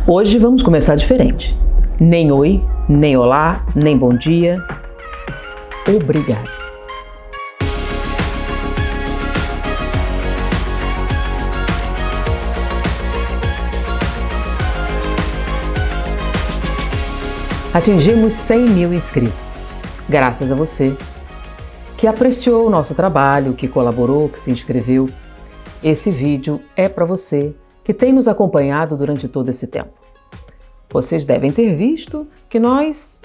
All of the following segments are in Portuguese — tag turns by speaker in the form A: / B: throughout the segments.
A: Hoje vamos começar diferente. Nem oi, nem olá, nem bom dia. Obrigado. Atingimos 100 mil inscritos. Graças a você que apreciou o nosso trabalho, que colaborou, que se inscreveu. Esse vídeo é para você que tem nos acompanhado durante todo esse tempo. Vocês devem ter visto que nós,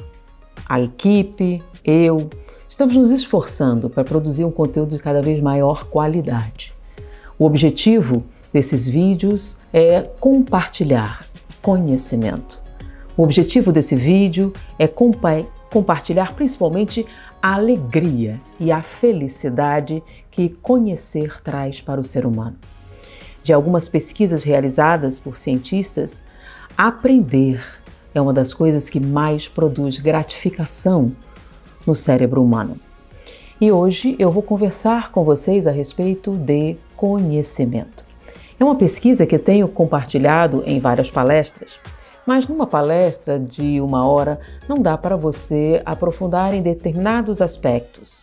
A: a equipe, eu, estamos nos esforçando para produzir um conteúdo de cada vez maior qualidade. O objetivo desses vídeos é compartilhar conhecimento. O objetivo desse vídeo é compartilhar principalmente a alegria e a felicidade que conhecer traz para o ser humano. De algumas pesquisas realizadas por cientistas, aprender é uma das coisas que mais produz gratificação no cérebro humano. E hoje eu vou conversar com vocês a respeito de conhecimento. É uma pesquisa que tenho compartilhado em várias palestras, mas numa palestra de 1 hora não dá para você aprofundar em determinados aspectos,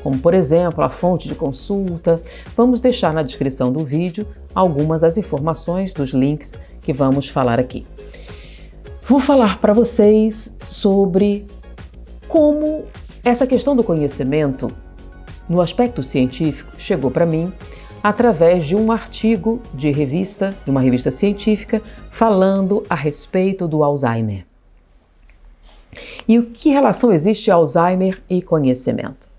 A: como por exemplo a fonte de consulta. Vamos deixar na descrição do vídeo algumas das informações dos links que vamos falar aqui. Vou falar para vocês sobre como essa questão do conhecimento no aspecto científico chegou para mim através de um artigo de uma revista científica falando a respeito do Alzheimer. E que relação existe Alzheimer e conhecimento?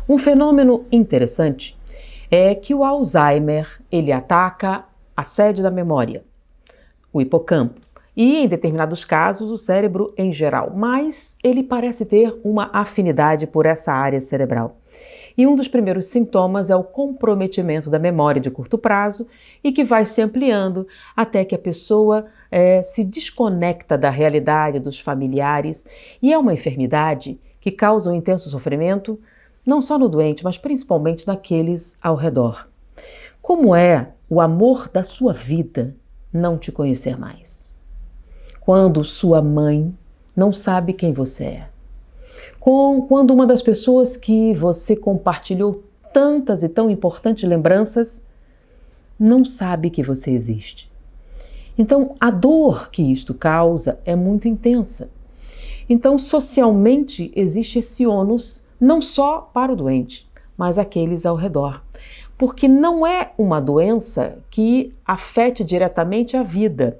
A: Um fenômeno interessante é que o Alzheimer, ele ataca a sede da memória, o hipocampo, e em determinados casos o cérebro em geral, mas ele parece ter uma afinidade por essa área cerebral. E um dos primeiros sintomas é o comprometimento da memória de curto prazo e que vai se ampliando até que a pessoa se desconecta da realidade dos familiares, e é uma enfermidade que causa um intenso sofrimento não só no doente, mas principalmente naqueles ao redor. Como é o amor da sua vida não te conhecer mais? Quando sua mãe não sabe quem você é. Quando uma das pessoas que você compartilhou tantas e tão importantes lembranças não sabe que você existe. Então, a dor que isto causa é muito intensa. Então, socialmente, existe esse ônus não só para o doente, mas aqueles ao redor. Porque não é uma doença que afete diretamente a vida,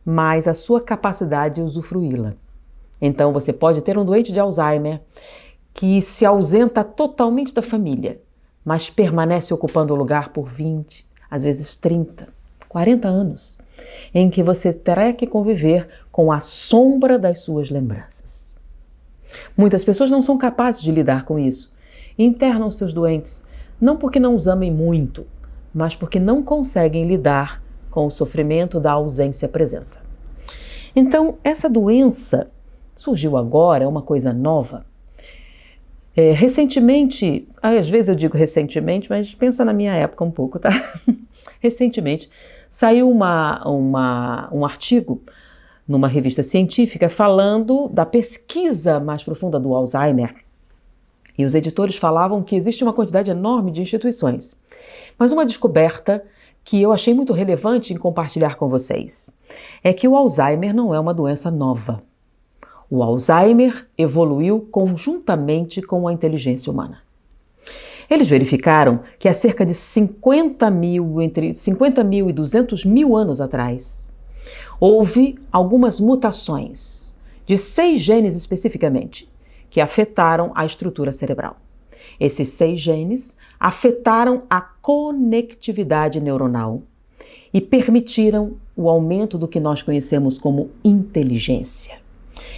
A: mas a sua capacidade de usufruí-la. Então você pode ter um doente de Alzheimer que se ausenta totalmente da família, mas permanece ocupando o lugar por 20, às vezes 30, 40 anos, em que você terá que conviver com a sombra das suas lembranças. Muitas pessoas não são capazes de lidar com isso e internam seus doentes, não porque não os amem muito, mas porque não conseguem lidar com o sofrimento da ausência-presença. Então, essa doença surgiu agora, é uma coisa nova. Recentemente, às vezes eu digo recentemente, mas pensa na minha época um pouco, tá? Recentemente, saiu um artigo numa revista científica falando da pesquisa mais profunda do Alzheimer. E os editores falavam que existe uma quantidade enorme de instituições. Mas uma descoberta que eu achei muito relevante em compartilhar com vocês é que o Alzheimer não é uma doença nova. O Alzheimer evoluiu conjuntamente com a inteligência humana. Eles verificaram que há cerca de entre 50 mil e 200 mil anos atrás, houve algumas mutações de 6 genes especificamente que afetaram a estrutura cerebral. Esses 6 genes afetaram a conectividade neuronal e permitiram o aumento do que nós conhecemos como inteligência.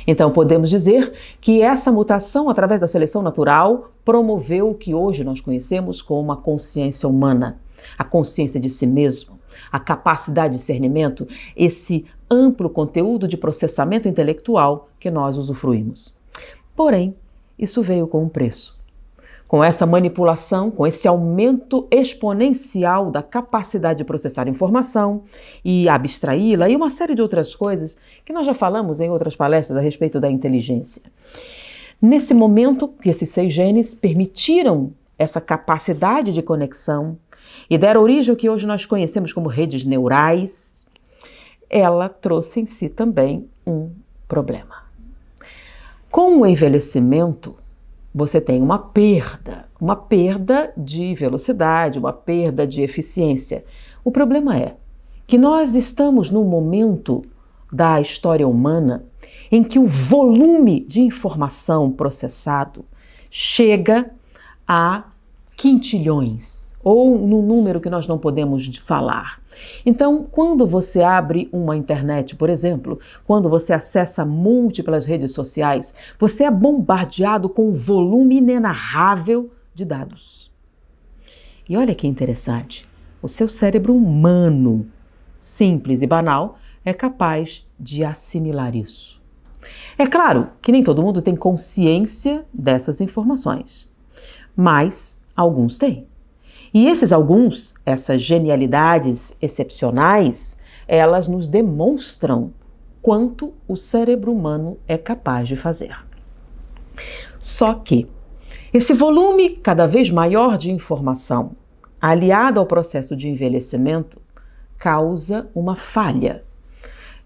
A: Então podemos dizer que essa mutação, através da seleção natural, promoveu o que hoje nós conhecemos como a consciência humana, a consciência de si mesmo, a capacidade de discernimento, esse amplo conteúdo de processamento intelectual que nós usufruímos. Porém, isso veio com um preço. Com essa manipulação, com esse aumento exponencial da capacidade de processar informação e abstraí-la e uma série de outras coisas que nós já falamos em outras palestras a respeito da inteligência. Nesse momento que esses 6 genes permitiram essa capacidade de conexão e deram origem ao que hoje nós conhecemos como redes neurais, ela trouxe em si também um problema. Com o envelhecimento, você tem uma perda de velocidade, uma perda de eficiência. O problema é que nós estamos num momento da história humana em que o volume de informação processado chega a quintilhões, ou num número que nós não podemos falar. Então, quando você abre uma internet, por exemplo, quando você acessa múltiplas redes sociais, você é bombardeado com um volume inenarrável de dados. E olha que interessante, o seu cérebro humano, simples e banal, é capaz de assimilar isso. É claro que nem todo mundo tem consciência dessas informações, mas alguns têm. E esses alguns, essas genialidades excepcionais, elas nos demonstram quanto o cérebro humano é capaz de fazer. Só que esse volume cada vez maior de informação, aliado ao processo de envelhecimento, causa uma falha.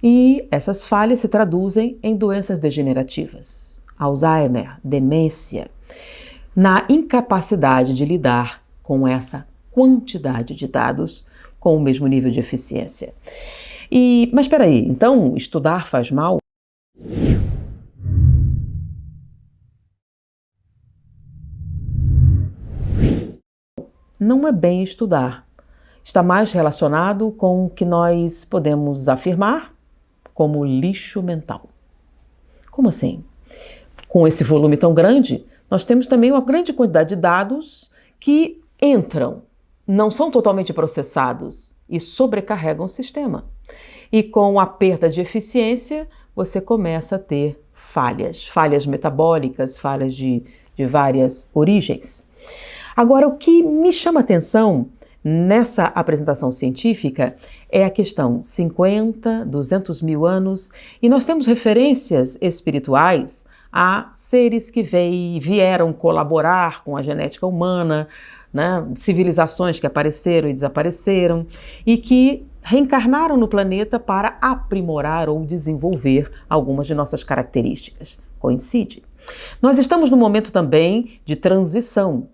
A: E essas falhas se traduzem em doenças degenerativas, Alzheimer, demência, na incapacidade de lidar com essa quantidade de dados com o mesmo nível de eficiência. Mas espera aí, então estudar faz mal? Não é bem estudar. Está mais relacionado com o que nós podemos afirmar como lixo mental. Como assim? Com esse volume tão grande, nós temos também uma grande quantidade de dados que entram, não são totalmente processados e sobrecarregam o sistema. E com a perda de eficiência, você começa a ter falhas metabólicas, falhas de várias origens. Agora, o que me chama a atenção nessa apresentação científica é a questão 50, 200 mil anos, e nós temos referências espirituais a seres que vieram colaborar com a genética humana, né? Civilizações que apareceram e desapareceram e que reencarnaram no planeta para aprimorar ou desenvolver algumas de nossas características. Coincide? Nós estamos num momento também de transição.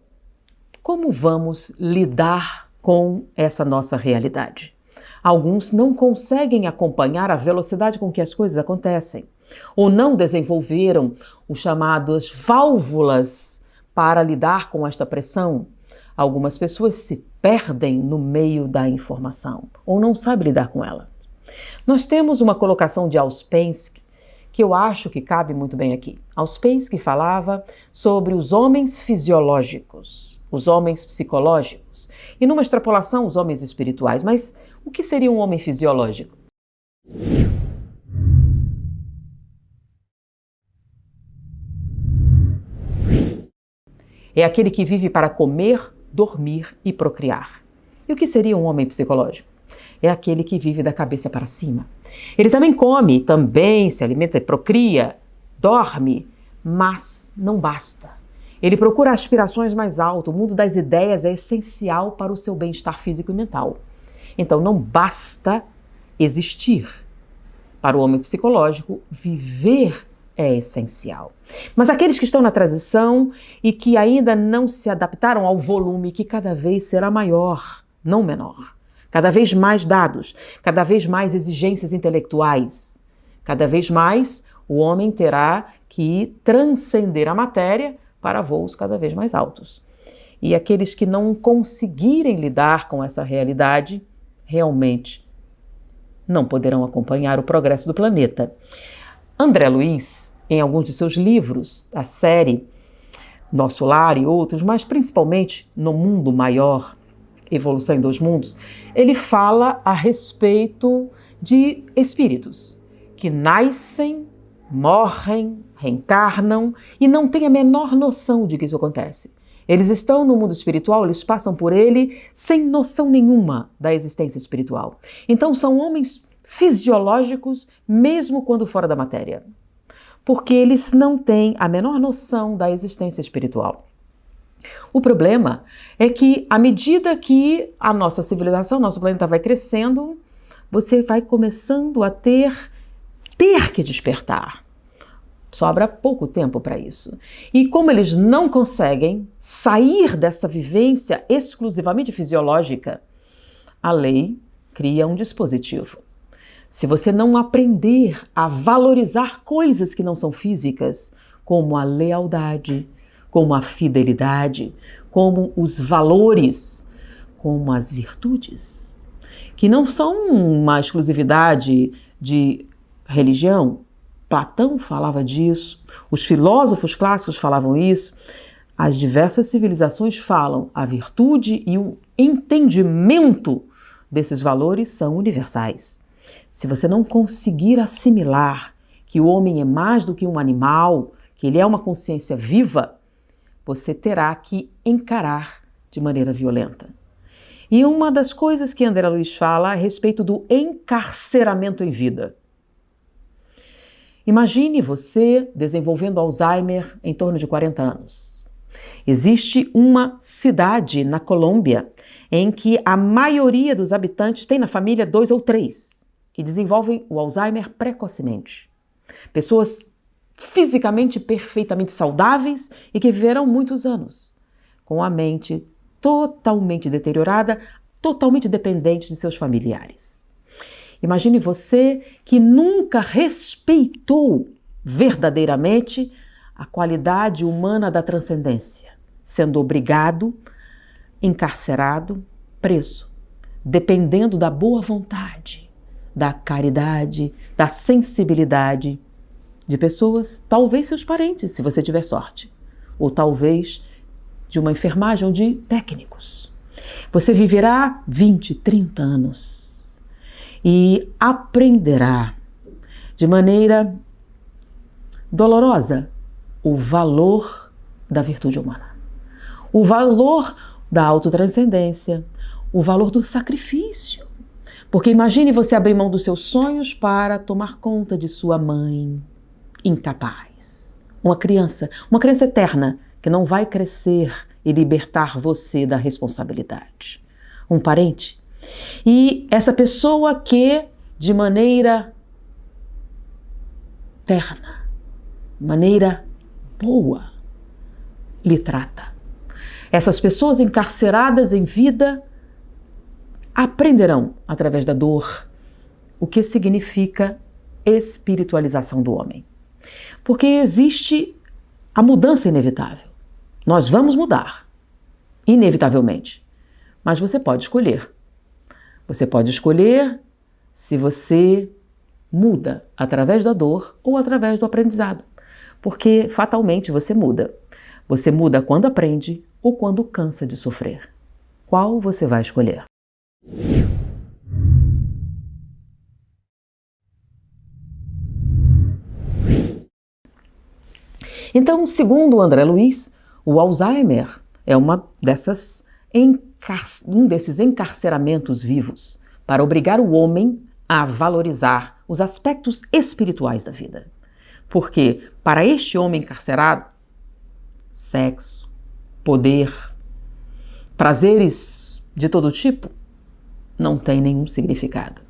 A: Como vamos lidar com essa nossa realidade? Alguns não conseguem acompanhar a velocidade com que as coisas acontecem, ou não desenvolveram os chamados válvulas para lidar com esta pressão. Algumas pessoas se perdem no meio da informação, ou não sabem lidar com ela. Nós temos uma colocação de Ouspensky, que eu acho que cabe muito bem aqui. Ouspensky falava sobre os homens fisiológicos, os homens psicológicos, e numa extrapolação, os homens espirituais. Mas o que seria um homem fisiológico? É aquele que vive para comer, dormir e procriar. E o que seria um homem psicológico? É aquele que vive da cabeça para cima. Ele também come, também se alimenta, procria, dorme, mas não basta. Ele procura aspirações mais altas. O mundo das ideias é essencial para o seu bem-estar físico e mental. Então não basta existir. Para o homem psicológico, viver é essencial. Mas aqueles que estão na transição e que ainda não se adaptaram ao volume que cada vez será maior, não menor, cada vez mais dados, cada vez mais exigências intelectuais, cada vez mais o homem terá que transcender a matéria para voos cada vez mais altos. E aqueles que não conseguirem lidar com essa realidade, realmente não poderão acompanhar o progresso do planeta. André Luiz, em alguns de seus livros, a série Nosso Lar e outros, mas principalmente No Mundo Maior, Evolução em Dois Mundos, ele fala a respeito de espíritos que nascem, morrem, reencarnam e não têm a menor noção de que isso acontece. Eles estão no mundo espiritual, eles passam por ele sem noção nenhuma da existência espiritual. Então são homens fisiológicos mesmo quando fora da matéria, porque eles não têm a menor noção da existência espiritual. O problema é que, à medida que a nossa civilização, nosso planeta vai crescendo, você vai começando a ter que despertar. Sobra pouco tempo para isso. E como eles não conseguem sair dessa vivência exclusivamente fisiológica, a lei cria um dispositivo. Se você não aprender a valorizar coisas que não são físicas, como a lealdade, como a fidelidade, como os valores, como as virtudes, que não são uma exclusividade de religião. Platão falava disso, os filósofos clássicos falavam isso, as diversas civilizações falam, a virtude e o entendimento desses valores são universais. Se você não conseguir assimilar que o homem é mais do que um animal, que ele é uma consciência viva, você terá que encarar de maneira violenta. E uma das coisas que André Luiz fala é a respeito do encarceramento em vida. Imagine você desenvolvendo Alzheimer em torno de 40 anos. Existe uma cidade na Colômbia em que a maioria dos habitantes tem na família 2 ou 3 que desenvolvem o Alzheimer precocemente. Pessoas fisicamente perfeitamente saudáveis e que viverão muitos anos, com a mente totalmente deteriorada, totalmente dependente de seus familiares. Imagine você que nunca respeitou verdadeiramente a qualidade humana da transcendência, sendo obrigado, encarcerado, preso, dependendo da boa vontade, da caridade, da sensibilidade de pessoas, talvez seus parentes, se você tiver sorte, ou talvez de uma enfermagem ou de técnicos. Você viverá 20, 30 anos e aprenderá de maneira dolorosa o valor da virtude humana, o valor da autotranscendência, o valor do sacrifício. Porque imagine você abrir mão dos seus sonhos para tomar conta de sua mãe incapaz. Uma criança eterna que não vai crescer e libertar você da responsabilidade. Um parente. E essa pessoa que, de maneira terna, maneira boa, lhe trata. Essas pessoas encarceradas em vida aprenderão, através da dor, o que significa espiritualização do homem. Porque existe a mudança inevitável. Nós vamos mudar, inevitavelmente. Mas você pode escolher. Você pode escolher se você muda através da dor ou através do aprendizado. Porque fatalmente você muda. Você muda quando aprende ou quando cansa de sofrer. Qual você vai escolher? Então, segundo André Luiz, o Alzheimer é um desses encarceramentos vivos para obrigar o homem a valorizar os aspectos espirituais da vida. Porque para este homem encarcerado, sexo, poder, prazeres de todo tipo não tem nenhum significado.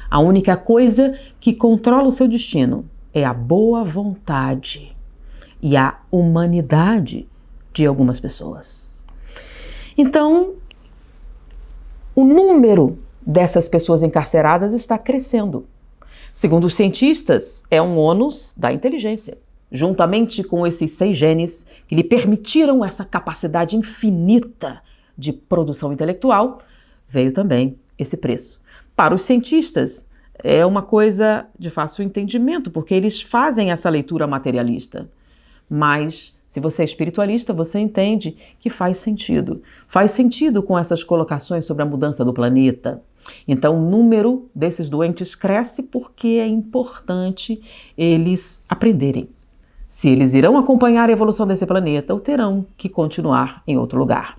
A: A única coisa que controla o seu destino é a boa vontade e a humanidade de algumas pessoas. Então, o número dessas pessoas encarceradas está crescendo. Segundo os cientistas, é um ônus da inteligência, juntamente com esses 6 genes que lhe permitiram essa capacidade infinita de produção intelectual, veio também esse preço. Para os cientistas, é uma coisa de fácil entendimento, porque eles fazem essa leitura materialista. Mas, se você é espiritualista, você entende que faz sentido. Faz sentido com essas colocações sobre a mudança do planeta. Então, o número desses doentes cresce porque é importante eles aprenderem se eles irão acompanhar a evolução desse planeta ou terão que continuar em outro lugar.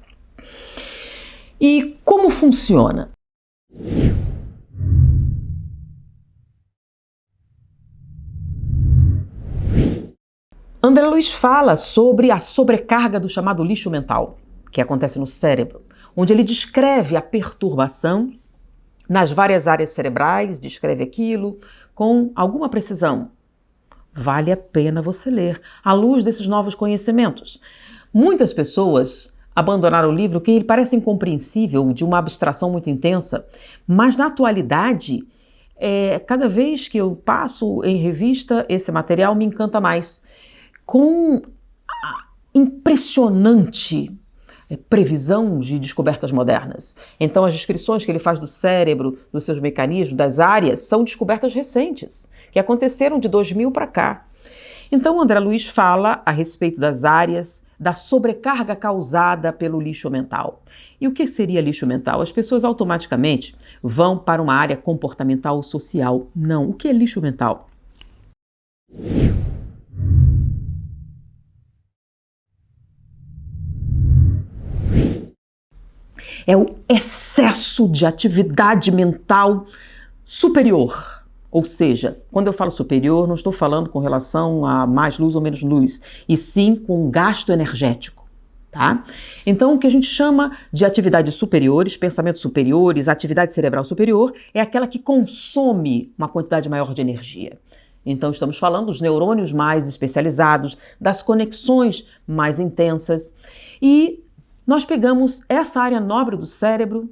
A: E como funciona? André Luiz fala sobre a sobrecarga do chamado lixo mental, que acontece no cérebro, onde ele descreve a perturbação nas várias áreas cerebrais, descreve aquilo com alguma precisão. Vale a pena você ler, à luz desses novos conhecimentos. Muitas pessoas abandonaram o livro que lhe parece incompreensível, de uma abstração muito intensa, mas na atualidade, cada vez que eu passo em revista esse material me encanta mais, com a impressionante previsão de descobertas modernas. Então as descrições que ele faz do cérebro, dos seus mecanismos, das áreas, são descobertas recentes, que aconteceram de 2000 para cá. Então André Luiz fala a respeito das áreas, da sobrecarga causada pelo lixo mental. E o que seria lixo mental? As pessoas automaticamente vão para uma área comportamental ou social. Não, o que é lixo mental? É o excesso de atividade mental superior. Ou seja, quando eu falo superior, não estou falando com relação a mais luz ou menos luz, e sim com gasto energético, tá? Então, o que a gente chama de atividades superiores, pensamentos superiores, atividade cerebral superior, é aquela que consome uma quantidade maior de energia. Então, estamos falando dos neurônios mais especializados, das conexões mais intensas, e nós pegamos essa área nobre do cérebro,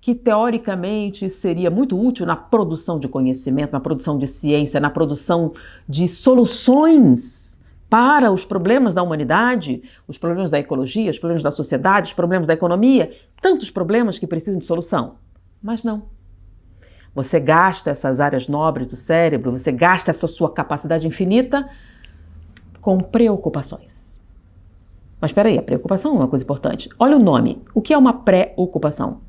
A: que teoricamente seria muito útil na produção de conhecimento, na produção de ciência, na produção de soluções para os problemas da humanidade, os problemas da ecologia, os problemas da sociedade, os problemas da economia, tantos problemas que precisam de solução. Mas não. Você gasta essas áreas nobres do cérebro, você gasta essa sua capacidade infinita com preocupações. Mas espera aí, a preocupação é uma coisa importante. Olha o nome. O que é uma pré-ocupação?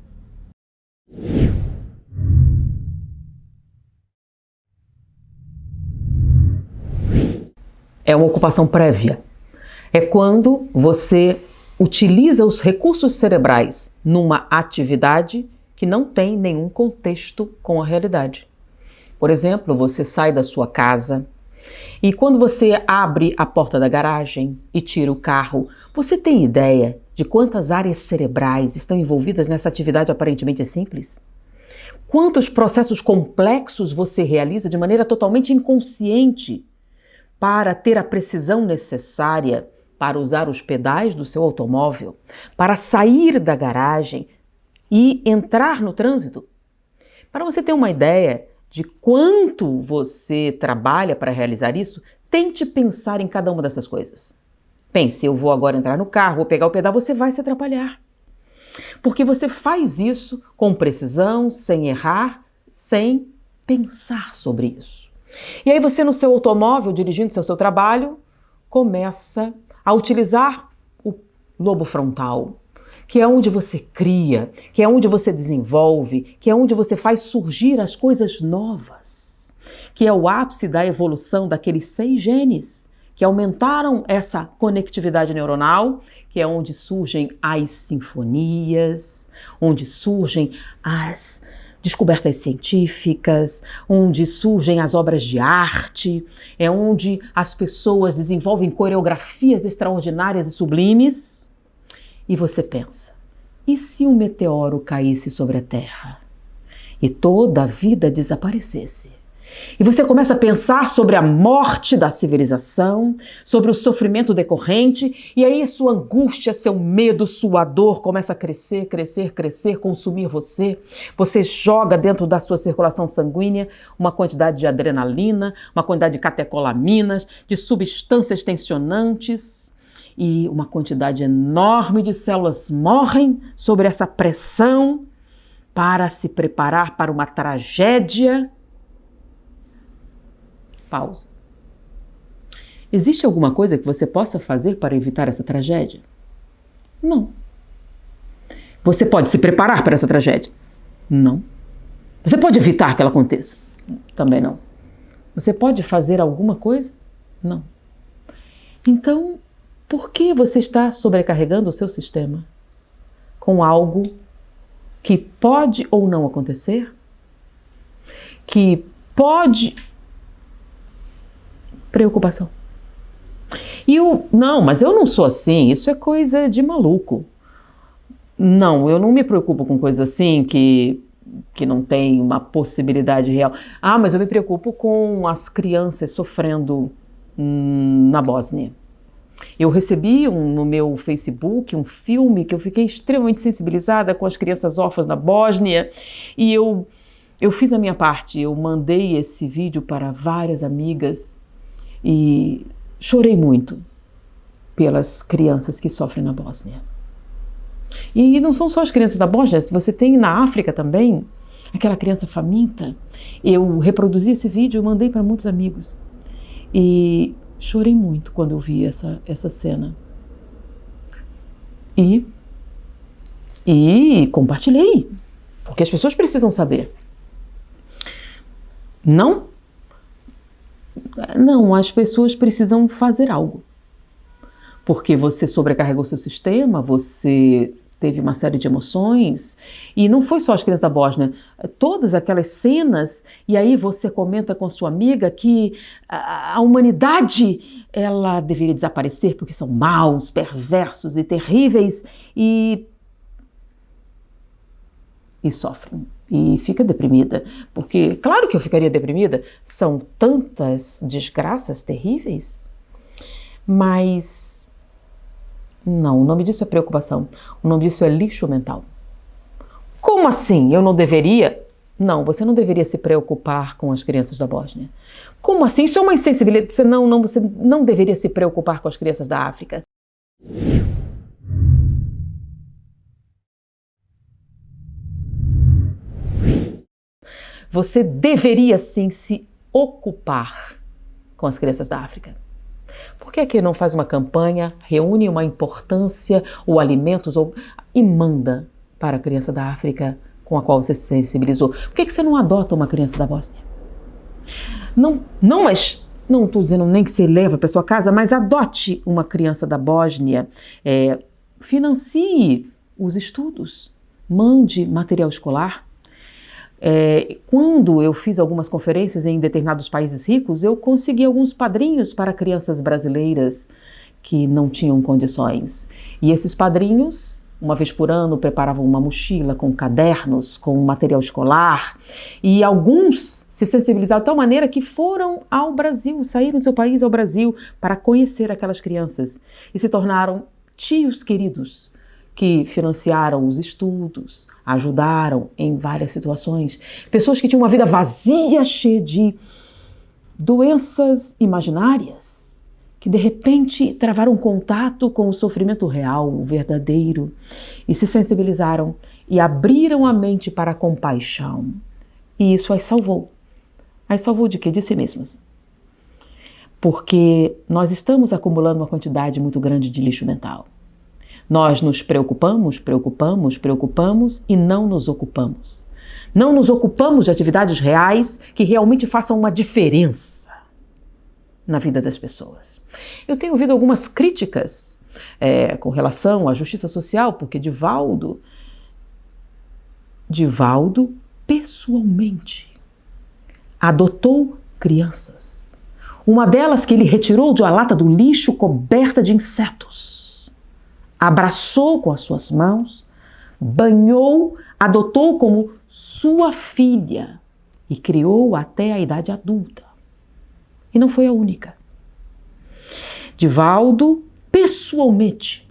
A: É uma ocupação prévia. É quando você utiliza os recursos cerebrais numa atividade que não tem nenhum contexto com a realidade. Por exemplo, você sai da sua casa e quando você abre a porta da garagem e tira o carro, você tem ideia de quantas áreas cerebrais estão envolvidas nessa atividade aparentemente simples? Quantos processos complexos você realiza de maneira totalmente inconsciente para ter a precisão necessária para usar os pedais do seu automóvel, para sair da garagem e entrar no trânsito? Para você ter uma ideia de quanto você trabalha para realizar isso, tente pensar em cada uma dessas coisas. Pense, eu vou agora entrar no carro, vou pegar o pedal, você vai se atrapalhar. Porque você faz isso com precisão, sem errar, sem pensar sobre isso. E aí você no seu automóvel, dirigindo-se ao seu trabalho, começa a utilizar o lobo frontal, que é onde você cria, que é onde você desenvolve, que é onde você faz surgir as coisas novas, que é o ápice da evolução daqueles 6 genes que aumentaram essa conectividade neuronal, que é onde surgem as sinfonias, onde surgem as descobertas científicas, onde surgem as obras de arte, é onde as pessoas desenvolvem coreografias extraordinárias e sublimes. E você pensa, e se um meteoro caísse sobre a Terra e toda a vida desaparecesse? E você começa a pensar sobre a morte da civilização, sobre o sofrimento decorrente, e aí sua angústia, seu medo, sua dor começa a crescer, crescer, crescer, consumir você. Você joga dentro da sua circulação sanguínea uma quantidade de adrenalina, uma quantidade de catecolaminas, de substâncias tensionantes, e uma quantidade enorme de células morrem sobre essa pressão para se preparar para uma tragédia. Pausa. Existe alguma coisa que você possa fazer para evitar essa tragédia? Não. Você pode se preparar para essa tragédia? Não. Você pode evitar que ela aconteça? Também não. Você pode fazer alguma coisa? Não. Então, por que você está sobrecarregando o seu sistema com algo que pode ou não acontecer? Que pode... Preocupação. Não, mas eu não sou assim, isso é coisa de maluco. Não, eu não me preocupo com coisas assim que não tem uma possibilidade real. Ah, mas eu me preocupo com as crianças sofrendo na Bósnia. Eu recebi no meu Facebook um filme que eu fiquei extremamente sensibilizada com as crianças órfãs na Bósnia e eu fiz a minha parte, eu mandei esse vídeo para várias amigas e chorei muito pelas crianças que sofrem na Bósnia. E não são só as crianças da Bósnia, você tem na África também, aquela criança faminta. Eu reproduzi esse vídeo e mandei para muitos amigos. E chorei muito quando eu vi essa cena. E compartilhei, porque as pessoas precisam saber. Não, as pessoas precisam fazer algo. Porque você sobrecarregou seu sistema, você teve uma série de emoções, e não foi só as crianças da Bósnia, todas aquelas cenas, e aí você comenta com sua amiga que a humanidade, ela deveria desaparecer porque são maus, perversos e terríveis, e sofrem, e fica deprimida, porque, claro que eu ficaria deprimida, são tantas desgraças terríveis, mas... Não, o nome disso é preocupação. O nome disso é lixo mental. Como assim? Eu não deveria? Não, você não deveria se preocupar com as crianças da Bósnia. Como assim? Isso é uma insensibilidade. Você não deveria se preocupar com as crianças da África. Você deveria sim se ocupar com as crianças da África. Por que aqui não faz uma campanha, reúne uma importância ou alimentos e manda para a criança da África com a qual você se sensibilizou? Por que você não adota uma criança da Bósnia? Mas não estou dizendo nem que você leva para sua casa, mas adote uma criança da Bósnia, financie os estudos, mande material escolar. Quando eu fiz algumas conferências em determinados países ricos, eu consegui alguns padrinhos para crianças brasileiras que não tinham condições. E esses padrinhos, uma vez por ano, preparavam uma mochila com cadernos, com material escolar. E alguns se sensibilizaram de tal maneira que foram ao Brasil, saíram do seu país ao Brasil para conhecer aquelas crianças. E se tornaram tios queridos, que financiaram os estudos, ajudaram em várias situações. Pessoas que tinham uma vida vazia, cheia de doenças imaginárias, que de repente travaram contato com o sofrimento real, o verdadeiro, e se sensibilizaram e abriram a mente para a compaixão. E isso as salvou. As salvou de quê? De si mesmas. Porque nós estamos acumulando uma quantidade muito grande de lixo mental. Nós nos preocupamos e não nos ocupamos. Não nos ocupamos de atividades reais que realmente façam uma diferença na vida das pessoas. Eu tenho ouvido algumas críticas com relação à justiça social, porque Divaldo pessoalmente adotou crianças. Uma delas que ele retirou de uma lata do lixo coberta de insetos. Abraçou com as suas mãos, banhou, adotou como sua filha e criou até a idade adulta. E não foi a única. Divaldo, pessoalmente,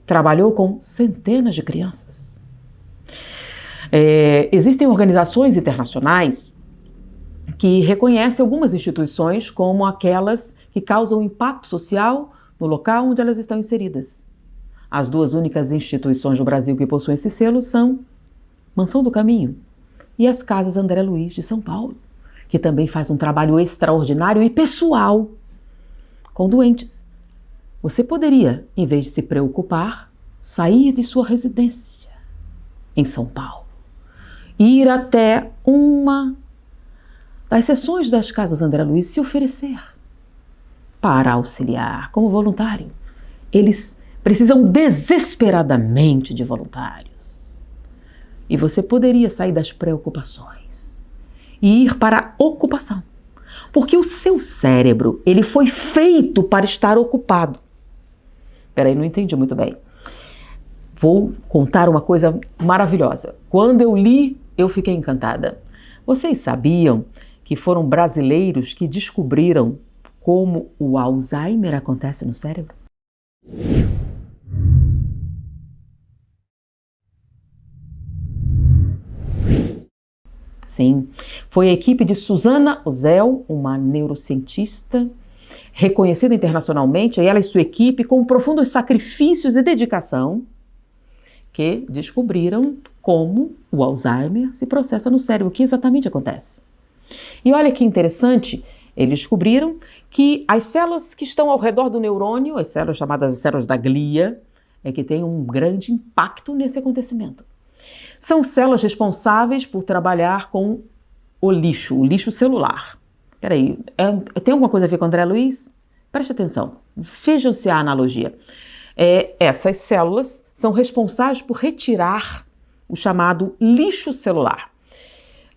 A: trabalhou com centenas de crianças. Existem organizações internacionais que reconhecem algumas instituições como aquelas que causam impacto social no local onde elas estão inseridas. As duas únicas instituições do Brasil que possuem esse selo são Mansão do Caminho e as Casas André Luiz de São Paulo, que também faz um trabalho extraordinário e pessoal com doentes. Você poderia, em vez de se preocupar, sair de sua residência em São Paulo, ir até uma das seções das Casas André Luiz e se oferecer para auxiliar como voluntário. Eles precisam desesperadamente de voluntários. E você poderia sair das preocupações e ir para a ocupação. Porque o seu cérebro, ele foi feito para estar ocupado. Peraí, não entendi muito bem. Vou contar uma coisa maravilhosa. Quando eu li, eu fiquei encantada. Vocês sabiam que foram brasileiros que descobriram como o Alzheimer acontece no cérebro? Sim, foi a equipe de Susana Ozel, uma neurocientista reconhecida internacionalmente, ela e sua equipe, com profundos sacrifícios e dedicação, que descobriram como o Alzheimer se processa no cérebro, o que exatamente acontece. E olha que interessante, eles descobriram que as células que estão ao redor do neurônio, as células chamadas células da glia, é que tem um grande impacto nesse acontecimento. São células responsáveis por trabalhar com o lixo celular. Peraí, tem alguma coisa a ver com André Luiz? Preste atenção, vejam-se a analogia. Essas células são responsáveis por retirar o chamado lixo celular.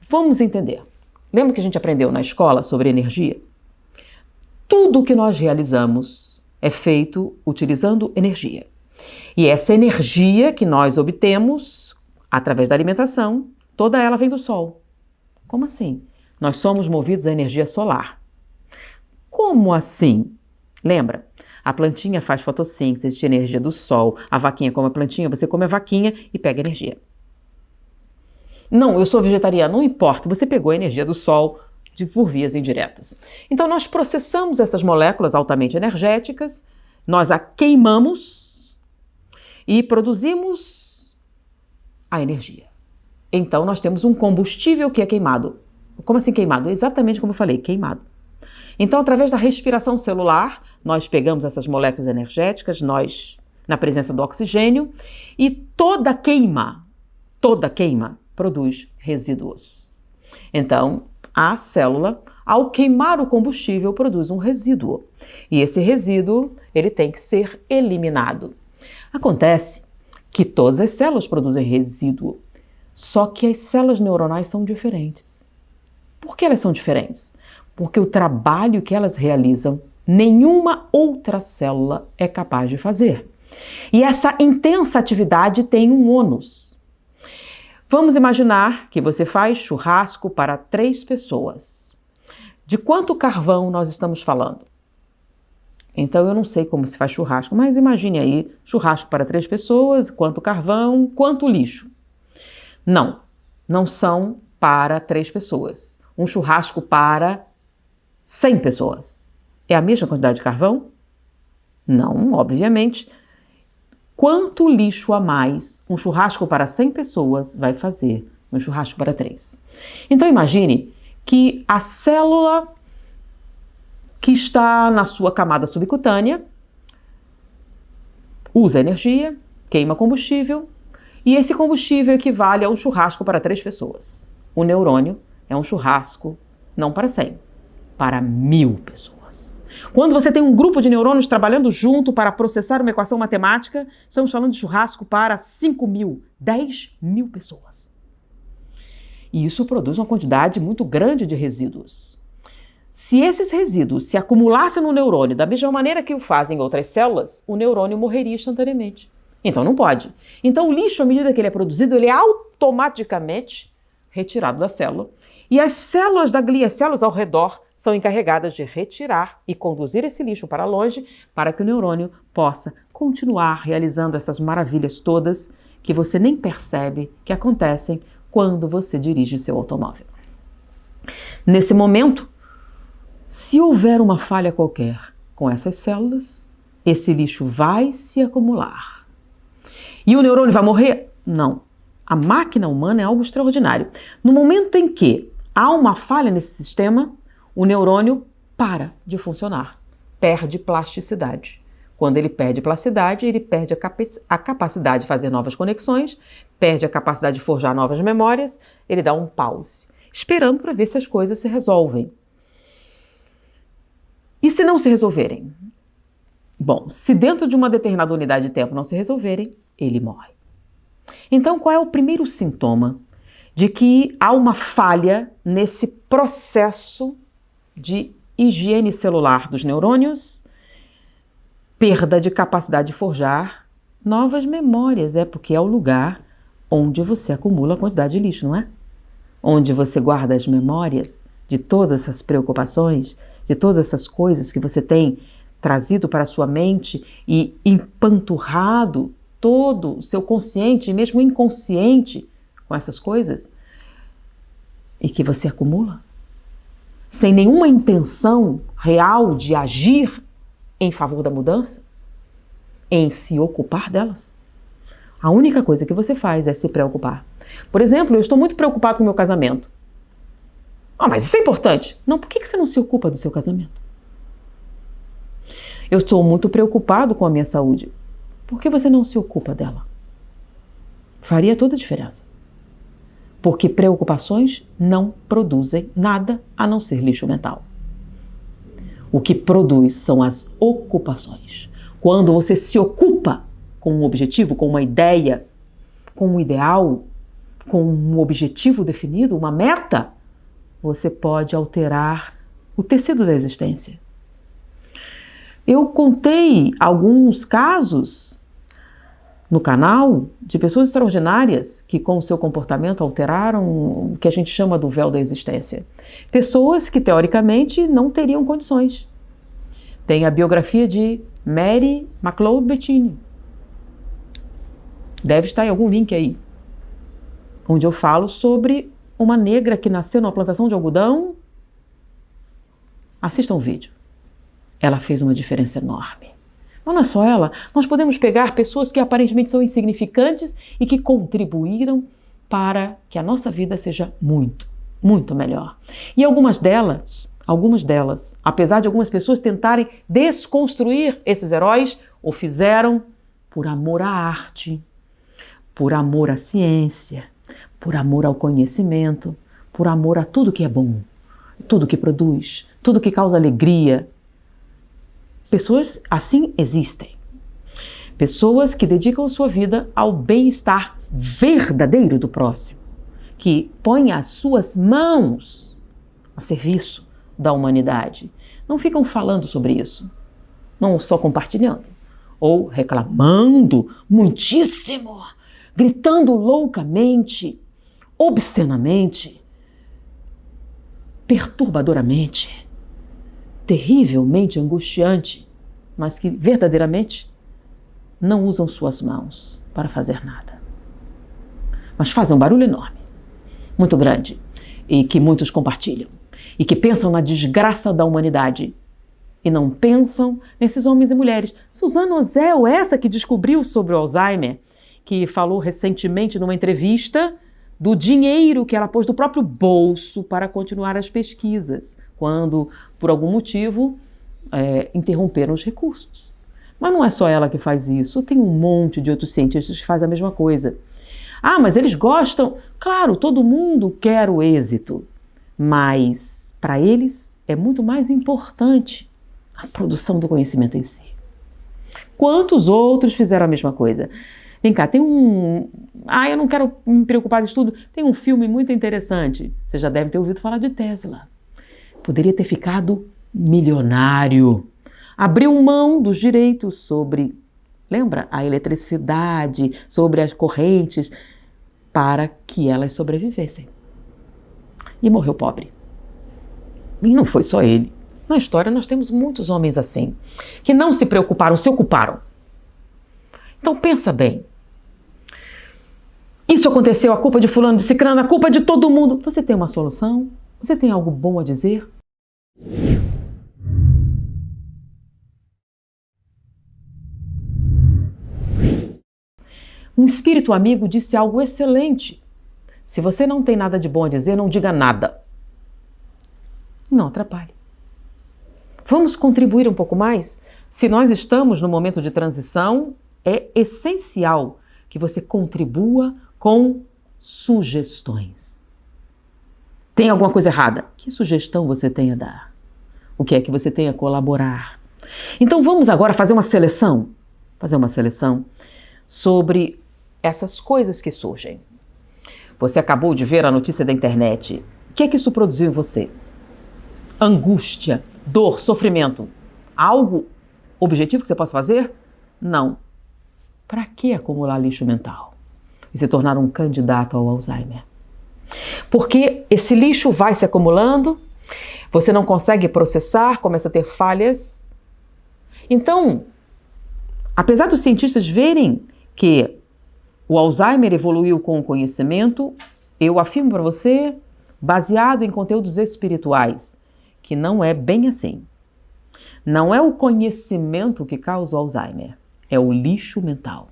A: Vamos entender. Lembra que a gente aprendeu na escola sobre energia? Tudo o que nós realizamos é feito utilizando energia. E essa energia que nós obtemos através da alimentação, toda ela vem do sol. Como assim? Nós somos movidos à energia solar. Como assim? Lembra? A plantinha faz fotossíntese de energia do sol, a vaquinha come a plantinha, você come a vaquinha e pega energia. Não, eu sou vegetariano, não importa, você pegou a energia do sol por vias indiretas. Então nós processamos essas moléculas altamente energéticas, nós a queimamos e produzimos a energia. Então nós temos um combustível que é queimado. Como assim queimado? Exatamente como eu falei, queimado. Então, através da respiração celular, nós pegamos essas moléculas energéticas, na presença do oxigênio, e toda queima produz resíduos. Então, a célula, ao queimar o combustível, produz um resíduo. E esse resíduo, ele tem que ser eliminado. Acontece que todas as células produzem resíduo, só que as células neuronais são diferentes. Por que elas são diferentes? Porque o trabalho que elas realizam, nenhuma outra célula é capaz de fazer. E essa intensa atividade tem um ônus. Vamos imaginar que você faz churrasco para 3 pessoas. De quanto carvão nós estamos falando? Então eu não sei como se faz churrasco, mas imagine aí, churrasco para 3 pessoas, quanto carvão, quanto lixo. Não são para 3 pessoas. Um churrasco para 100 pessoas. É a mesma quantidade de carvão? Não, obviamente. Quanto lixo a mais um churrasco para 100 pessoas vai fazer um churrasco para 3? Então imagine que a célula que está na sua camada subcutânea usa energia, queima combustível, e esse combustível equivale a um churrasco para 3 pessoas. O neurônio é um churrasco não para 100, para 1000 pessoas. Quando você tem um grupo de neurônios trabalhando junto para processar uma equação matemática, estamos falando de churrasco para 5.000, 10.000 pessoas. E isso produz uma quantidade muito grande de resíduos. Se esses resíduos se acumulassem no neurônio da mesma maneira que o fazem outras células, o neurônio morreria instantaneamente. Então não pode. Então o lixo, à medida que ele é produzido, ele é automaticamente retirado da célula. E as células da glia, as células ao redor, são encarregadas de retirar e conduzir esse lixo para longe para que o neurônio possa continuar realizando essas maravilhas todas que você nem percebe que acontecem quando você dirige o seu automóvel. Nesse momento, se houver uma falha qualquer com essas células, esse lixo vai se acumular. E o neurônio vai morrer? Não. A máquina humana é algo extraordinário. No momento em que há uma falha nesse sistema, o neurônio para de funcionar, perde plasticidade. Quando ele perde plasticidade, ele perde a capacidade de fazer novas conexões, perde a capacidade de forjar novas memórias, ele dá um pause, esperando para ver se as coisas se resolvem. E se não se resolverem? Bom, se dentro de uma determinada unidade de tempo não se resolverem, ele morre. Então, qual é o primeiro sintoma de que há uma falha nesse processo de higiene celular dos neurônios? Perda de capacidade de forjar novas memórias, porque é o lugar onde você acumula a quantidade de lixo, não é? Onde você guarda as memórias de todas essas preocupações, de todas essas coisas que você tem trazido para a sua mente e empanturrado todo o seu consciente e mesmo inconsciente com essas coisas e que você acumula sem nenhuma intenção real de agir em favor da mudança, em se ocupar delas. A única coisa que você faz é se preocupar. Por exemplo, eu estou muito preocupado com o meu casamento. Mas isso é importante. Não, por que você não se ocupa do seu casamento? Eu estou muito preocupado com a minha saúde. Por que você não se ocupa dela? Faria toda a diferença. Porque preocupações não produzem nada a não ser lixo mental. O que produz são as ocupações. Quando você se ocupa com um objetivo, com uma ideia, com um ideal, com um objetivo definido, uma meta, você pode alterar o tecido da existência. Eu contei alguns casos no canal de pessoas extraordinárias que com o seu comportamento alteraram o que a gente chama do véu da existência. Pessoas que teoricamente não teriam condições. Tem a biografia de Mary McLeod Bettini. Deve estar em algum link aí, onde eu falo sobre uma negra que nasceu numa plantação de algodão. Assistam o vídeo. Ela fez uma diferença enorme. Mas não é só ela. Nós podemos pegar pessoas que aparentemente são insignificantes e que contribuíram para que a nossa vida seja muito, muito melhor. E algumas delas, apesar de algumas pessoas tentarem desconstruir esses heróis, o fizeram por amor à arte, por amor à ciência, por amor ao conhecimento, por amor a tudo que é bom, tudo que produz, tudo que causa alegria. Pessoas assim existem. Pessoas que dedicam sua vida ao bem-estar verdadeiro do próximo, que põem as suas mãos a serviço da humanidade. Não ficam falando sobre isso, não só compartilhando, ou reclamando muitíssimo, gritando loucamente, obscenamente, perturbadoramente, terrivelmente angustiante, mas que verdadeiramente não usam suas mãos para fazer nada. Mas fazem um barulho enorme, muito grande, e que muitos compartilham, e que pensam na desgraça da humanidade, e não pensam nesses homens e mulheres. Suzana Ozel, essa que descobriu sobre o Alzheimer, que falou recentemente numa entrevista do dinheiro que ela pôs do próprio bolso para continuar as pesquisas, quando, por algum motivo, interromperam os recursos. Mas não é só ela que faz isso, tem um monte de outros cientistas que fazem a mesma coisa. Mas eles gostam. Claro, todo mundo quer o êxito, mas para eles é muito mais importante a produção do conhecimento em si. Quantos outros fizeram a mesma coisa? Vem cá, tem eu não quero me preocupar com estudo. Tem um filme muito interessante. Você já deve ter ouvido falar de Tesla. Poderia ter ficado milionário. Abriu mão dos direitos sobre, lembra? A eletricidade, sobre as correntes, para que elas sobrevivessem. E morreu pobre. E não foi só ele. Na história nós temos muitos homens assim, que não se preocuparam, se ocuparam. Então pensa bem. Isso aconteceu, a culpa de fulano, de cicrano, a culpa de todo mundo. Você tem uma solução? Você tem algo bom a dizer? Um espírito amigo disse algo excelente. Se você não tem nada de bom a dizer, não diga nada. Não atrapalhe. Vamos contribuir um pouco mais? Se nós estamos no momento de transição, é essencial que você contribua com sugestões. Tem alguma coisa errada? Que sugestão você tem a dar? o que é que você tem a colaborar. Então vamos agora fazer uma seleção sobre essas coisas que surgem. Você acabou de ver a notícia da internet. O que é que isso produziu em você? Angústia, dor, sofrimento. Algo objetivo que você possa fazer? Não. Para que acumular lixo mental e se tornar um candidato ao Alzheimer? Porque esse lixo vai se acumulando, você não consegue processar, começa a ter falhas. Então, apesar dos cientistas verem que o Alzheimer evoluiu com o conhecimento, eu afirmo para você, baseado em conteúdos espirituais, que não é bem assim. Não é o conhecimento que causa o Alzheimer, é o lixo mental.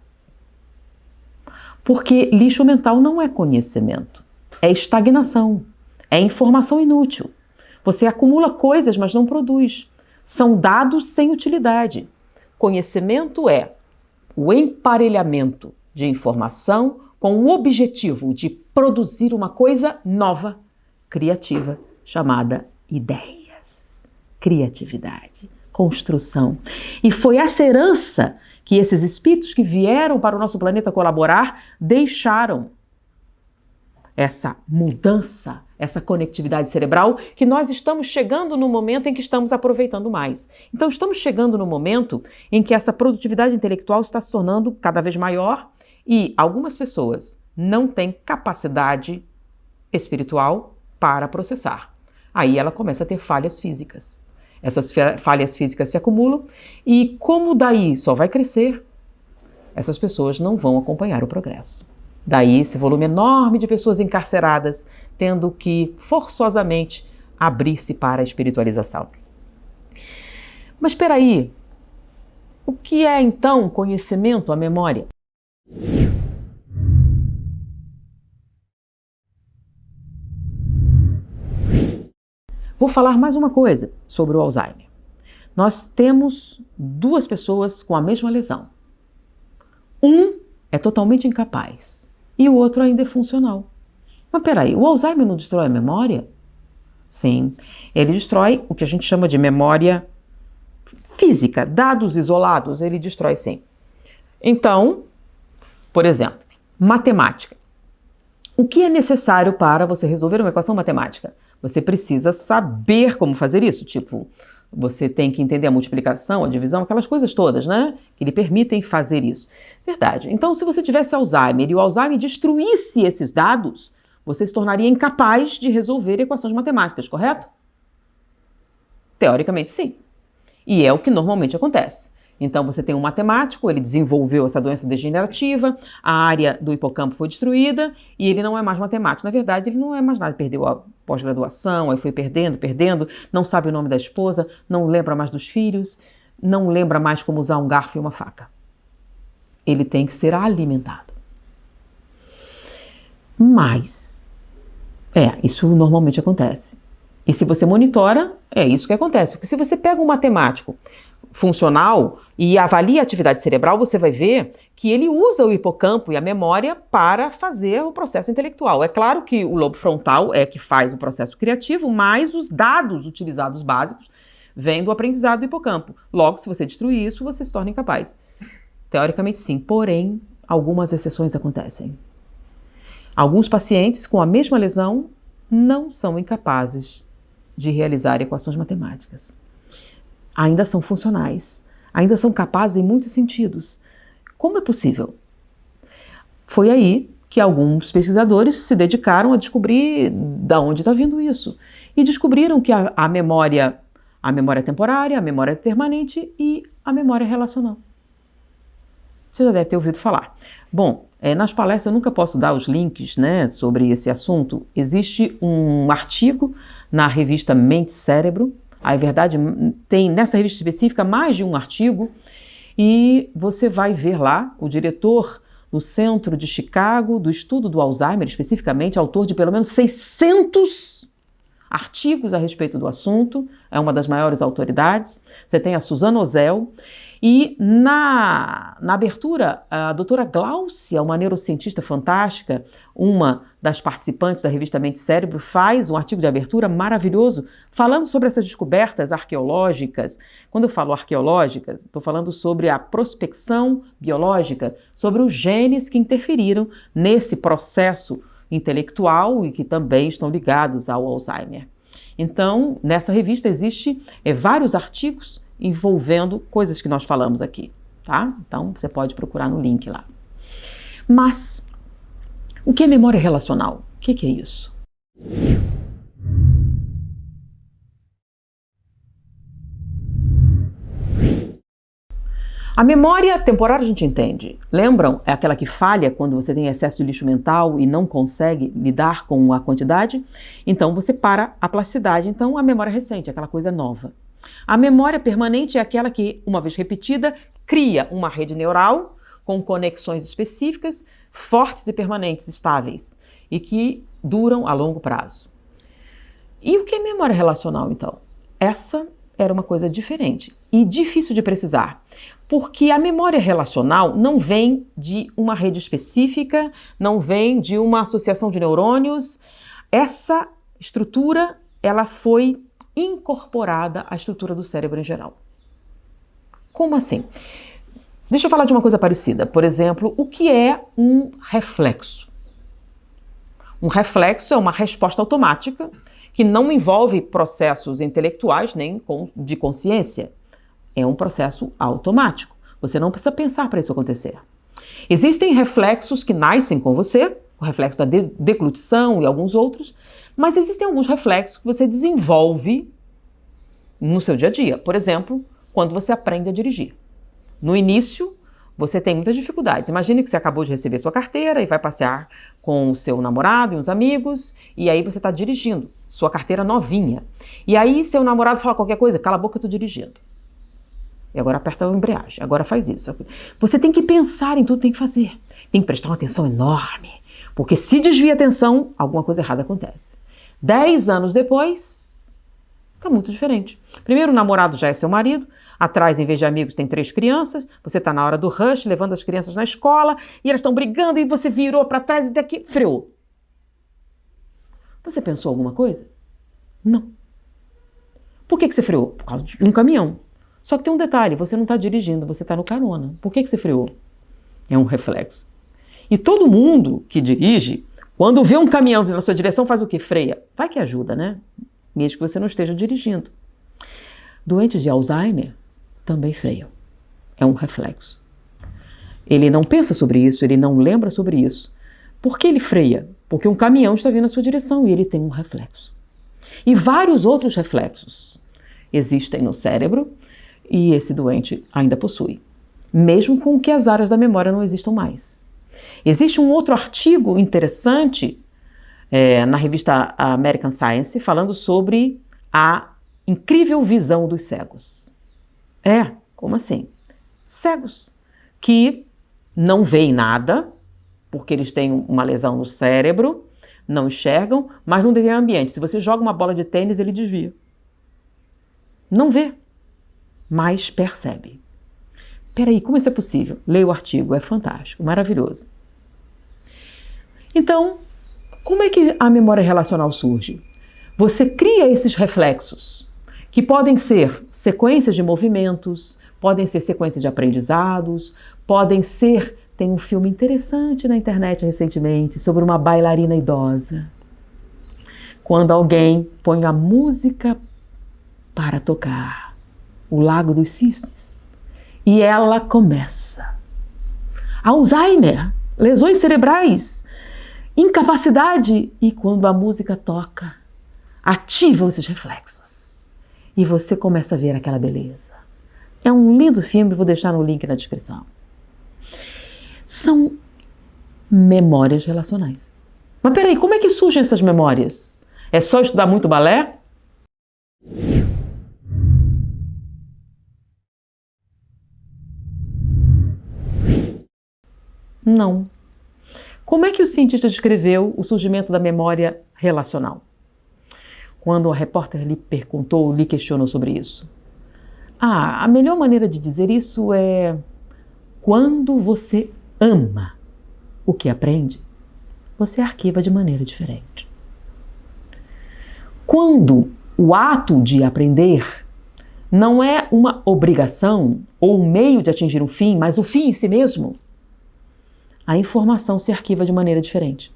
A: Porque lixo mental não é conhecimento, é estagnação, é informação inútil. Você acumula coisas, mas não produz. São dados sem utilidade. Conhecimento é o emparelhamento de informação com o objetivo de produzir uma coisa nova, criativa, chamada ideias. Criatividade, construção. E foi essa herança que esses espíritos que vieram para o nosso planeta colaborar deixaram. Essa mudança, essa conectividade cerebral, que nós estamos chegando no momento em que estamos aproveitando mais. Então estamos chegando no momento em que essa produtividade intelectual está se tornando cada vez maior e algumas pessoas não têm capacidade espiritual para processar. Aí ela começa a ter falhas físicas. Essas falhas físicas se acumulam e como daí só vai crescer, essas pessoas não vão acompanhar o progresso. Daí esse volume enorme de pessoas encarceradas tendo que forçosamente abrir-se para a espiritualização. Mas espera aí, o que é então conhecimento, a memória? Vou falar mais uma coisa sobre o Alzheimer. Nós temos duas pessoas com a mesma lesão. Um é totalmente incapaz e o outro ainda é funcional. Mas peraí, o Alzheimer não destrói a memória? Sim, ele destrói o que a gente chama de memória física, dados isolados, ele destrói sim. Então, por exemplo, matemática. O que é necessário para você resolver uma equação matemática? Você precisa saber como fazer isso, tipo, você tem que entender a multiplicação, a divisão, aquelas coisas todas, né? Que lhe permitem fazer isso. Verdade. Então, se você tivesse Alzheimer e o Alzheimer destruísse esses dados, você se tornaria incapaz de resolver equações matemáticas, correto? Teoricamente, sim. E é o que normalmente acontece. Então, você tem um matemático, ele desenvolveu essa doença degenerativa, a área do hipocampo foi destruída e ele não é mais matemático. Na verdade, ele não é mais nada, perdeu a pós-graduação, aí foi perdendo, não sabe o nome da esposa, não lembra mais dos filhos, não lembra mais como usar um garfo e uma faca. Ele tem que ser alimentado. Mas, isso normalmente acontece. E se você monitora, é isso que acontece. Porque se você pega um matemático funcional e avalia a atividade cerebral, você vai ver que ele usa o hipocampo e a memória para fazer o processo intelectual. É claro que o lobo frontal é que faz o processo criativo, mas os dados utilizados básicos vêm do aprendizado do hipocampo. Logo, se você destruir isso, você se torna incapaz. Teoricamente, sim. Porém, algumas exceções acontecem. Alguns pacientes com a mesma lesão não são incapazes de realizar equações matemáticas. Ainda são funcionais, ainda são capazes em muitos sentidos. Como é possível? Foi aí que alguns pesquisadores se dedicaram a descobrir de onde está vindo isso. E descobriram que a memória temporária, a memória permanente e a memória relacional. Você já deve ter ouvido falar. Bom, nas palestras eu nunca posso dar os links, né, sobre esse assunto. Existe um artigo na revista Mente e Cérebro. A verdade, tem nessa revista específica mais de um artigo e você vai ver lá o diretor do Centro de Chicago, do estudo do Alzheimer, especificamente, autor de pelo menos 600 artigos a respeito do assunto, é uma das maiores autoridades. Você tem a Suzanne Ozel E na abertura, a doutora Gláucia, uma neurocientista fantástica, uma das participantes da revista Mente e Cérebro, faz um artigo de abertura maravilhoso falando sobre essas descobertas arqueológicas. Quando eu falo arqueológicas, estou falando sobre a prospecção biológica, sobre os genes que interferiram nesse processo intelectual e que também estão ligados ao Alzheimer. Então, nessa revista existem vários artigos envolvendo coisas que nós falamos aqui, tá? Então, você pode procurar no link lá. Mas, o que é memória relacional? O que é isso? A memória temporária a gente entende. Lembram? É aquela que falha quando você tem excesso de lixo mental e não consegue lidar com a quantidade. Então você para a plasticidade. Então a memória recente, aquela coisa nova. A memória permanente é aquela que, uma vez repetida, cria uma rede neural com conexões específicas, fortes e permanentes, estáveis, e que duram a longo prazo. E o que é memória relacional, então? Essa era uma coisa diferente e difícil de precisar, porque a memória relacional não vem de uma rede específica, não vem de uma associação de neurônios. Essa estrutura, ela foi incorporada à estrutura do cérebro em geral. Como assim? Deixa eu falar de uma coisa parecida. Por exemplo, o que é um reflexo? Um reflexo é uma resposta automática que não envolve processos intelectuais nem de consciência. É um processo automático. Você não precisa pensar para isso acontecer. Existem reflexos que nascem com você, o reflexo da deglutição e alguns outros, mas existem alguns reflexos que você desenvolve no seu dia a dia. Por exemplo, quando você aprende a dirigir. No início, você tem muitas dificuldades. Imagine que você acabou de receber sua carteira e vai passear com o seu namorado e uns amigos, e aí você está dirigindo, sua carteira novinha. E aí seu namorado fala qualquer coisa, cala a boca, eu estou dirigindo. E agora aperta a embreagem, agora faz isso. Você tem que pensar em tudo, tem que fazer. Tem que prestar uma atenção enorme, porque se desvia a atenção, alguma coisa errada acontece. 10 anos depois, está muito diferente. Primeiro, o namorado já é seu marido, atrás, em vez de amigos, tem 3 crianças, você está na hora do rush, levando as crianças na escola, e elas estão brigando, e você virou para trás e daqui freou. Você pensou alguma coisa? Não. Por que você freou? Por causa de um caminhão. Só que tem um detalhe, você não está dirigindo, você está no carona. Por que você freou? É um reflexo. E todo mundo que dirige, quando vê um caminhão na sua direção, faz o quê? Freia. Vai que ajuda, né? Mesmo que você não esteja dirigindo. Doentes de Alzheimer também freiam. É um reflexo. Ele não pensa sobre isso, ele não lembra sobre isso. Por que ele freia? Porque um caminhão está vindo na sua direção e ele tem um reflexo. E vários outros reflexos existem no cérebro e esse doente ainda possui, mesmo com que as áreas da memória não existam mais. Existe um outro artigo interessante na revista American Science falando sobre a incrível visão dos cegos. Como assim? Cegos que não veem nada, porque eles têm uma lesão no cérebro, não enxergam, mas não tem ambiente. Se você joga uma bola de tênis, ele desvia. Não vê, mas percebe. Peraí, como isso é possível? Leia o artigo, é fantástico, maravilhoso. Então, como é que a memória relacional surge? Você cria esses reflexos, que podem ser sequências de movimentos, podem ser sequências de aprendizados, podem ser... Tem um filme interessante na internet recentemente sobre uma bailarina idosa. Quando alguém põe a música para tocar O Lago dos Cisnes e ela começa. Alzheimer, lesões cerebrais, incapacidade. E quando a música toca, ativam esses reflexos. E você começa a ver aquela beleza. É um lindo filme, vou deixar no link na descrição. São memórias relacionais. Mas peraí, como é que surgem essas memórias? É só estudar muito balé? Não. Como é que o cientista descreveu o surgimento da memória relacional? Quando a repórter lhe perguntou, lhe questionou sobre isso. A melhor maneira de dizer isso é quando você ama o que aprende, você arquiva de maneira diferente. Quando o ato de aprender não é uma obrigação ou um meio de atingir um fim, mas o fim em si mesmo, a informação se arquiva de maneira diferente.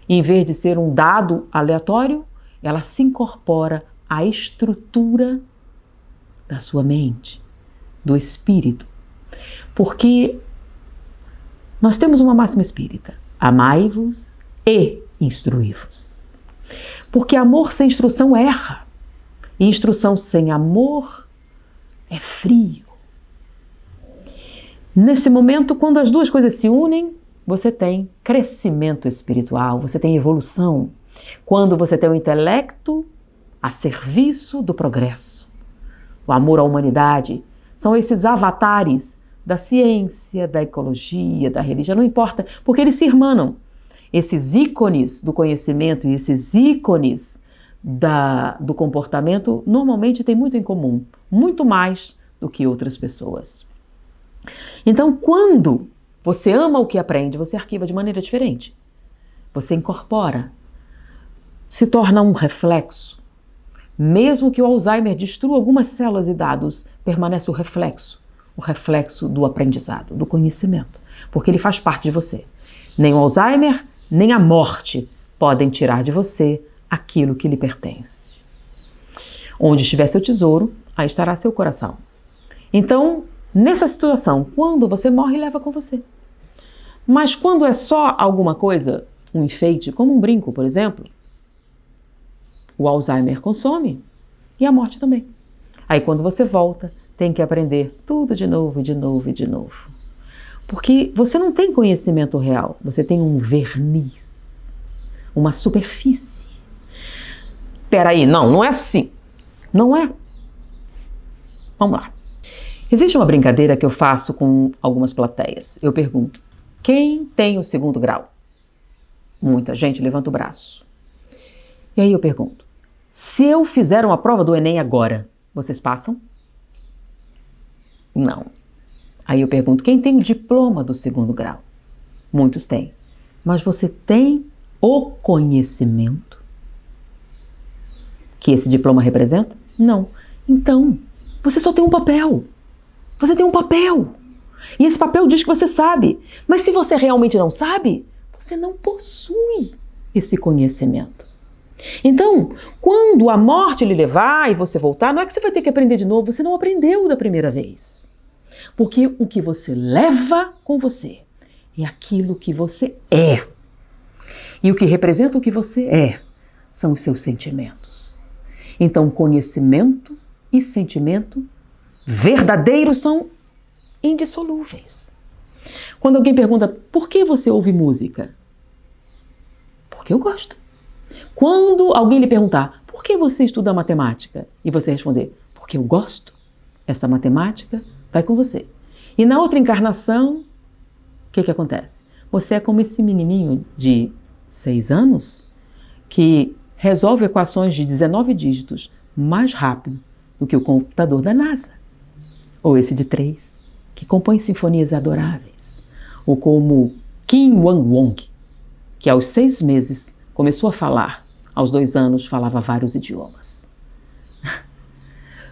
A: Em vez de ser um dado aleatório, ela se incorpora à estrutura da sua mente, do espírito. Porque nós temos uma máxima espírita: amai-vos e instruí-vos. Porque amor sem instrução erra, e instrução sem amor é frio. Nesse momento, quando as duas coisas se unem, você tem crescimento espiritual, você tem evolução. Quando você tem o intelecto a serviço do progresso, o amor à humanidade, são esses avatares da ciência, da ecologia, da religião, não importa, porque eles se irmanam. Esses ícones do conhecimento e esses ícones do comportamento normalmente têm muito em comum, muito mais do que outras pessoas. Então, quando você ama o que aprende, você arquiva de maneira diferente. Você incorpora, se torna um reflexo. Mesmo que o Alzheimer destrua algumas células e dados, permanece o reflexo do aprendizado, do conhecimento, porque ele faz parte de você. Nem o Alzheimer, nem a morte podem tirar de você aquilo que lhe pertence. Onde estiver seu tesouro, aí estará seu coração. Então, nessa situação, quando você morre, leva com você. Mas quando é só alguma coisa, um enfeite, como um brinco, por exemplo, o Alzheimer consome e a morte também. Aí quando você volta, tem que aprender tudo de novo, de novo e de novo. Porque você não tem conhecimento real, você tem um verniz, uma superfície. Peraí, não é assim. Não é. Vamos lá. Existe uma brincadeira que eu faço com algumas plateias. Eu pergunto: quem tem o 2º grau? Muita gente levanta o braço. E aí eu pergunto: se eu fizer uma prova do Enem agora, vocês passam? Não. Aí eu pergunto: quem tem o diploma do 2º grau? Muitos têm. Mas você tem o conhecimento que esse diploma representa? Não. Então, você só tem um papel. Você tem um papel. E esse papel diz que você sabe. Mas se você realmente não sabe, você não possui esse conhecimento. Então, quando a morte lhe levar e você voltar, não é que você vai ter que aprender de novo, você não aprendeu da primeira vez. Porque o que você leva com você é aquilo que você é. E o que representa o que você é são os seus sentimentos. Então, conhecimento e sentimento verdadeiros são indissolúveis. Quando alguém pergunta: por que você ouve música? Porque eu gosto. Quando alguém lhe perguntar: por que você estuda matemática? E você responder: porque eu gosto, essa matemática vai com você. E na outra encarnação, o que acontece? Você é como esse menininho de 6 anos que resolve equações de 19 dígitos mais rápido do que o computador da NASA. Ou esse de 3, que compõe sinfonias adoráveis. Ou como Kim Wang-wong, que aos 6 meses começou a falar, aos 2 anos falava vários idiomas.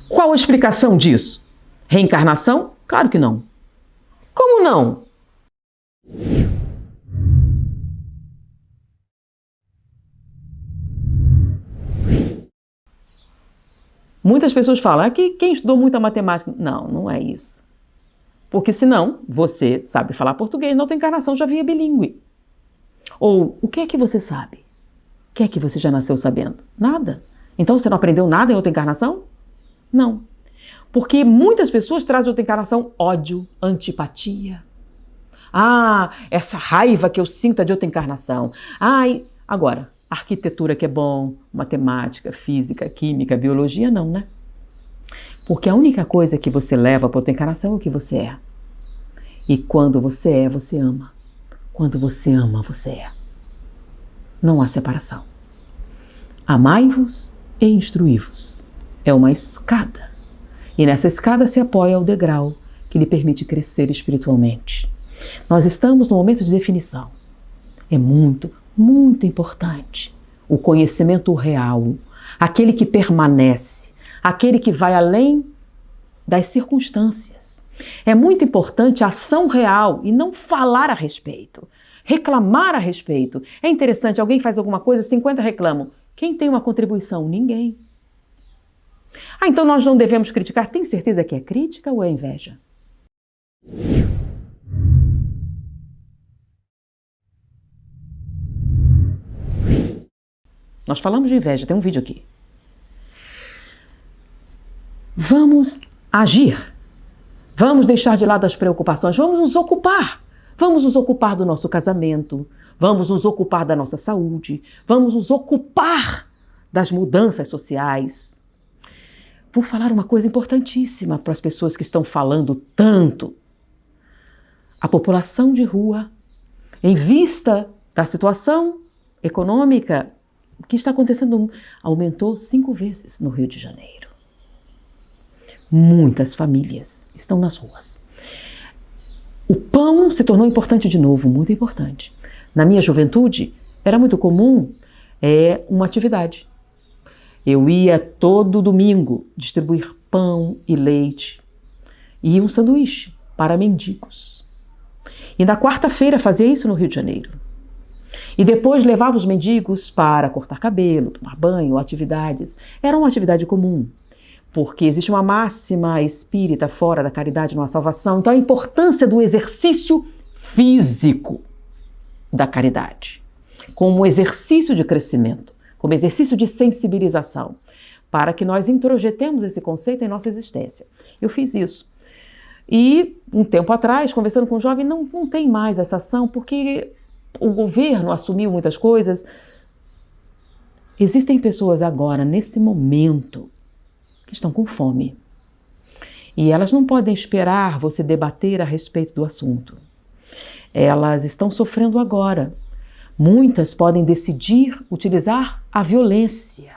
A: Qual a explicação disso? Reencarnação? Claro que não. Como não? Muitas pessoas falam que quem estudou muita matemática... Não, não é isso. Porque senão você sabe falar português, na outra encarnação já vinha bilíngue. Ou o que é que você sabe? O que é que você já nasceu sabendo? Nada. Então você não aprendeu nada em outra encarnação? Não. Porque muitas pessoas trazem outra encarnação ódio, antipatia. Ah, essa raiva que eu sinto é de outra encarnação. Ai, agora, arquitetura que é bom, matemática, física, química, biologia, não, né? Porque a única coisa que você leva para outra encarnação é o que você é. E quando você é, você ama. Quando você ama, você é. Não há separação. Amai-vos e instruí-vos. É uma escada E nessa escada se apoia o degrau que lhe permite crescer espiritualmente. Nós estamos no momento de definição. É muito, muito importante o conhecimento real, aquele que permanece, aquele que vai além das circunstâncias. É muito importante a ação real e não falar a respeito, reclamar a respeito. É interessante, alguém faz alguma coisa, 50 reclamam. Quem tem uma contribuição? Ninguém. Ah, então nós não devemos criticar? Tem certeza que é crítica ou é inveja? Nós falamos de inveja, tem um vídeo aqui. Vamos agir. Vamos deixar de lado as preocupações, vamos nos ocupar. Vamos nos ocupar do nosso casamento, vamos nos ocupar da nossa saúde, vamos nos ocupar das mudanças sociais. Vou falar uma coisa importantíssima para as pessoas que estão falando tanto. A população de rua, em vista da situação econômica que está acontecendo, aumentou 5 vezes no Rio de Janeiro. Muitas famílias estão nas ruas. O pão se tornou importante de novo, muito importante. Na minha juventude, era muito comum uma atividade. Eu ia todo domingo distribuir pão e leite e um sanduíche para mendigos. E na quarta-feira fazia isso no Rio de Janeiro. E depois levava os mendigos para cortar cabelo, tomar banho, atividades. Era uma atividade comum, porque existe uma máxima espírita: fora da caridade não há salvação. Então a importância do exercício físico da caridade, como exercício de crescimento, como exercício de sensibilização, para que nós introjetemos esse conceito em nossa existência. Eu fiz isso. E um tempo atrás, conversando com um jovem, não tem mais essa ação, porque o governo assumiu muitas coisas. Existem pessoas agora, nesse momento, que estão com fome. E elas não podem esperar você debater a respeito do assunto. Elas estão sofrendo agora. Muitas podem decidir utilizar a violência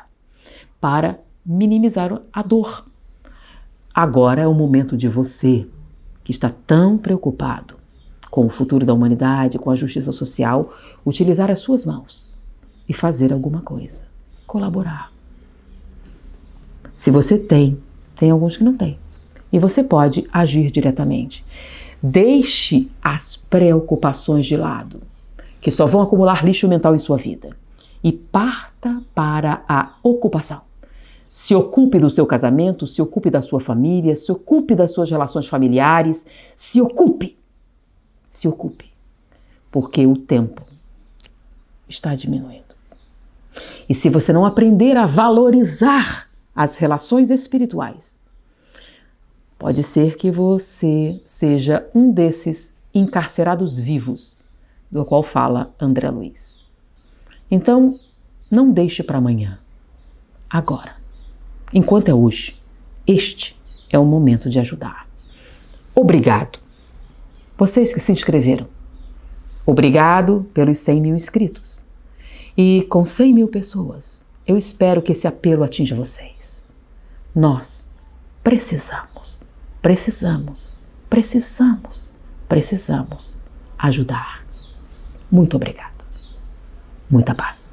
A: para minimizar a dor. Agora é o momento de você, que está tão preocupado com o futuro da humanidade, com a justiça social, utilizar as suas mãos e fazer alguma coisa, colaborar. Se você tem alguns que não têm, e você pode agir diretamente. Deixe as preocupações de lado, que só vão acumular lixo mental em sua vida, e parta para a ocupação. Se ocupe do seu casamento, se ocupe da sua família, se ocupe das suas relações familiares, se ocupe, porque o tempo está diminuindo. E se você não aprender a valorizar as relações espirituais, pode ser que você seja um desses encarcerados vivos, do qual fala André Luiz. Então, não deixe para amanhã, agora. Enquanto é hoje, este é o momento de ajudar. Obrigado, vocês que se inscreveram. Obrigado pelos 100 mil inscritos. E com 100 mil pessoas, eu espero que esse apelo atinja vocês. Nós precisamos ajudar. Muito obrigada. Muita paz.